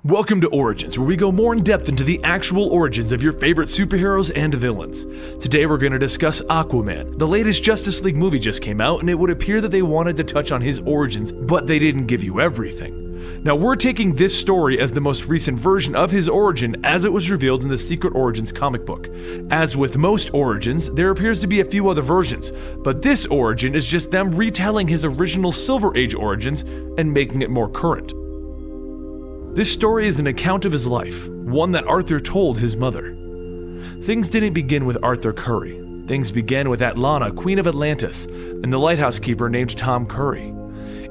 Welcome to Origins, where we go more in depth into the actual origins of your favorite superheroes and villains. Today we're going to discuss Aquaman. The latest Justice League movie just came out, and it would appear that they wanted to touch on his origins, but they didn't give you everything. Now we're taking this story as the most recent version of his origin as it was revealed in the Secret Origins comic book. As with most origins, there appears to be a few other versions, but this origin is just them retelling his original Silver Age origins and making it more current. This story is an account of his life, one that Arthur told his mother. Things didn't begin with Arthur Curry. Things began with Atlanta, Queen of Atlantis, and the lighthouse keeper named Tom Curry.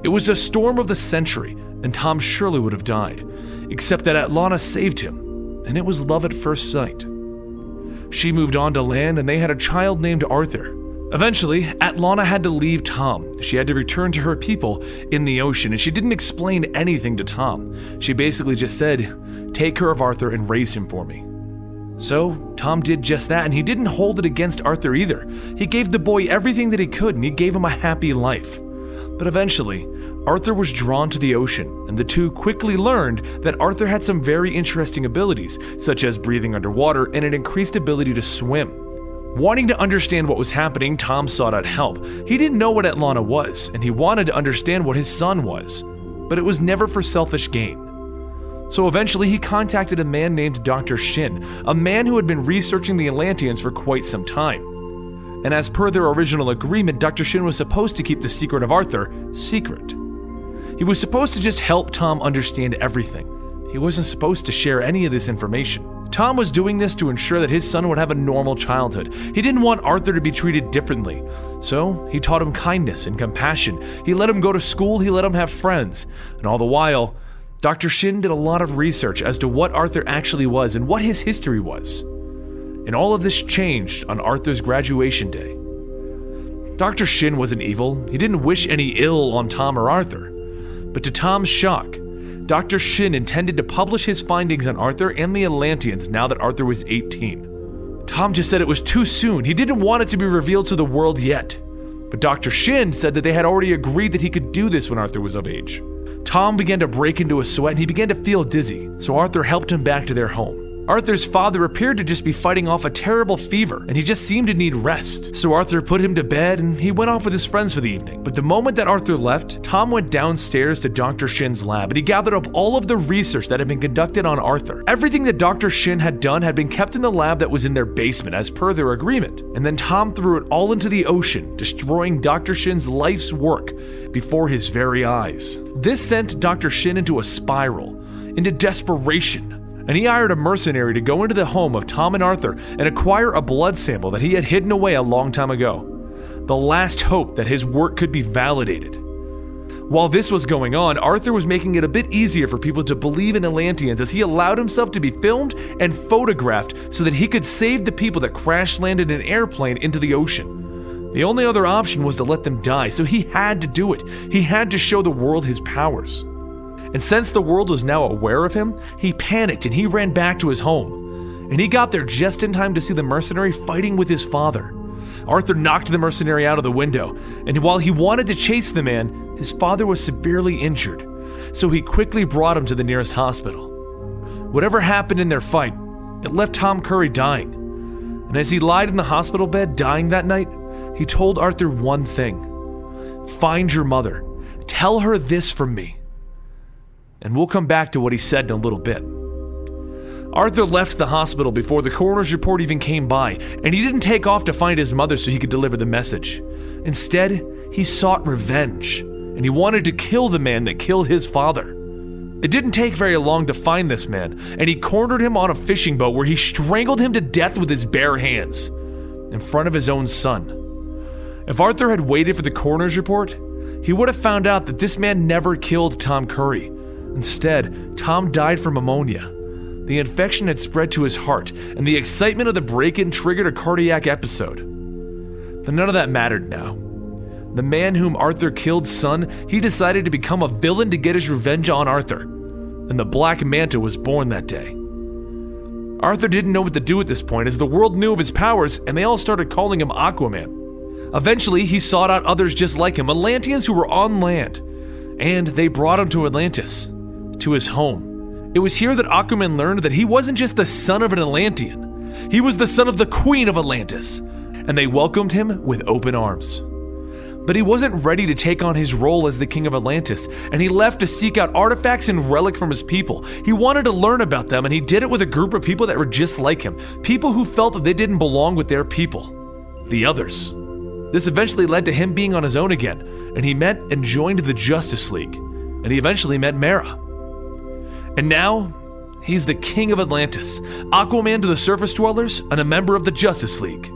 It was a storm of the century, and Tom surely would have died, except that Atlanta saved him, and it was love at first sight. She moved on to land, and they had a child named Arthur. Eventually, Atlanta had to leave Tom. She had to return to her people in the ocean, and she didn't explain anything to Tom. She basically just said, "Take care of Arthur and raise him for me." So, Tom did just that, and he didn't hold it against Arthur either. He gave the boy everything that he could, and he gave him a happy life. But eventually, Arthur was drawn to the ocean, and the two quickly learned that Arthur had some very interesting abilities, such as breathing underwater and an increased ability to swim. Wanting to understand what was happening, Tom sought out help. He didn't know what Atlanta was, and he wanted to understand what his son was. But it was never for selfish gain. So eventually he contacted a man named Dr. Shin, a man who had been researching the Atlanteans for quite some time. And as per their original agreement, Dr. Shin was supposed to keep the secret of Arthur secret. He was supposed to just help Tom understand everything. He wasn't supposed to share any of this information. Tom was doing this to ensure that his son would have a normal childhood. He didn't want Arthur to be treated differently. So he taught him kindness and compassion. He let him go to school, he let him have friends. And all the while, Dr. Shin did a lot of research as to what Arthur actually was and what his history was. And all of this changed on Arthur's graduation day. Dr. Shin wasn't evil. He didn't wish any ill on Tom or Arthur. But to Tom's shock, Dr. Shin intended to publish his findings on Arthur and the Atlanteans now that Arthur was 18. Tom just said it was too soon. He didn't want it to be revealed to the world yet. But Dr. Shin said that they had already agreed that he could do this when Arthur was of age. Tom began to break into a sweat and he began to feel dizzy, so Arthur helped him back to their home. Arthur's father appeared to just be fighting off a terrible fever, and he just seemed to need rest. So Arthur put him to bed, and he went off with his friends for the evening. But the moment that Arthur left, Tom went downstairs to Dr. Shin's lab, and he gathered up all of the research that had been conducted on Arthur. Everything that Dr. Shin had done had been kept in the lab that was in their basement, as per their agreement. And then Tom threw it all into the ocean, destroying Dr. Shin's life's work before his very eyes. This sent Dr. Shin into a spiral, into desperation. And he hired a mercenary to go into the home of Tom and Arthur and acquire a blood sample that he had hidden away a long time ago. The last hope that his work could be validated. While this was going on, Arthur was making it a bit easier for people to believe in Atlanteans as he allowed himself to be filmed and photographed so that he could save the people that crash-landed an airplane into the ocean. The only other option was to let them die, so he had to do it. He had to show the world his powers. And since the world was now aware of him, he panicked and he ran back to his home. And he got there just in time to see the mercenary fighting with his father. Arthur knocked the mercenary out of the window, and while he wanted to chase the man, his father was severely injured. So he quickly brought him to the nearest hospital. Whatever happened in their fight, it left Tom Curry dying. And as he lied in the hospital bed dying that night, he told Arthur one thing: "Find your mother. Tell her this from me." And we'll come back to what he said in a little bit. Arthur left the hospital before the coroner's report even came by, and he didn't take off to find his mother so he could deliver the message. Instead, he sought revenge, and he wanted to kill the man that killed his father. It didn't take very long to find this man, and he cornered him on a fishing boat where he strangled him to death with his bare hands, in front of his own son. If Arthur had waited for the coroner's report, he would have found out that this man never killed Tom Curry. Instead, Tom died from pneumonia. The infection had spread to his heart, and the excitement of the break-in triggered a cardiac episode. But none of that mattered now. The man whom Arthur killed's son, he decided to become a villain to get his revenge on Arthur. And the Black Manta was born that day. Arthur didn't know what to do at this point, as the world knew of his powers, and they all started calling him Aquaman. Eventually, he sought out others just like him, Atlanteans who were on land, and they brought him to Atlantis, to his home. It was here that Aquaman learned that he wasn't just the son of an Atlantean. He was the son of the Queen of Atlantis, and they welcomed him with open arms. But he wasn't ready to take on his role as the King of Atlantis, and he left to seek out artifacts and relic from his people. He wanted to learn about them, and he did it with a group of people that were just like him, people who felt that they didn't belong with their people, the others. This eventually led to him being on his own again, and he met and joined the Justice League, and he eventually met Mera. And now, he's the King of Atlantis, Aquaman to the surface dwellers, and a member of the Justice League.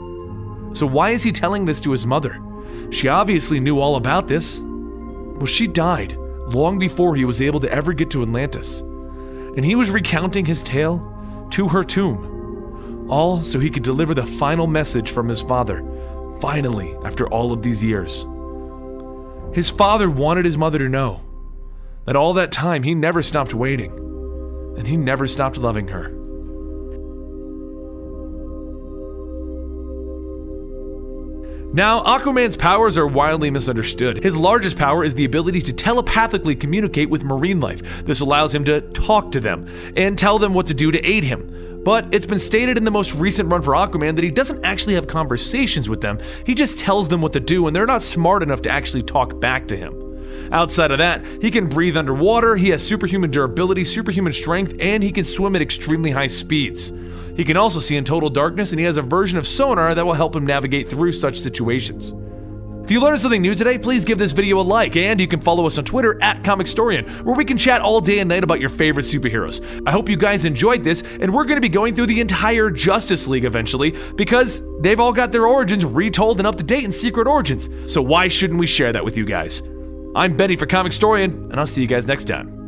So why is he telling this to his mother? She obviously knew all about this. Well, she died long before he was able to ever get to Atlantis, and he was recounting his tale to her tomb, all so he could deliver the final message from his father, finally, after all of these years. His father wanted his mother to know that all that time he never stopped waiting, and he never stopped loving her. Now, Aquaman's powers are wildly misunderstood. His largest power is the ability to telepathically communicate with marine life. This allows him to talk to them and tell them what to do to aid him. But it's been stated in the most recent run for Aquaman that he doesn't actually have conversations with them. He just tells them what to do, and they're not smart enough to actually talk back to him. Outside of that, he can breathe underwater, he has superhuman durability, superhuman strength, and he can swim at extremely high speeds. He can also see in total darkness, and he has a version of sonar that will help him navigate through such situations. If you learned something new today, please give this video a like, and you can follow us on Twitter @ComicStorian, where we can chat all day and night about your favorite superheroes. I hope you guys enjoyed this, and we're going to be going through the entire Justice League eventually, because they've all got their origins retold and up to date in Secret Origins, so why shouldn't we share that with you guys? I'm Benny for ComicStorian, and I'll see you guys next time.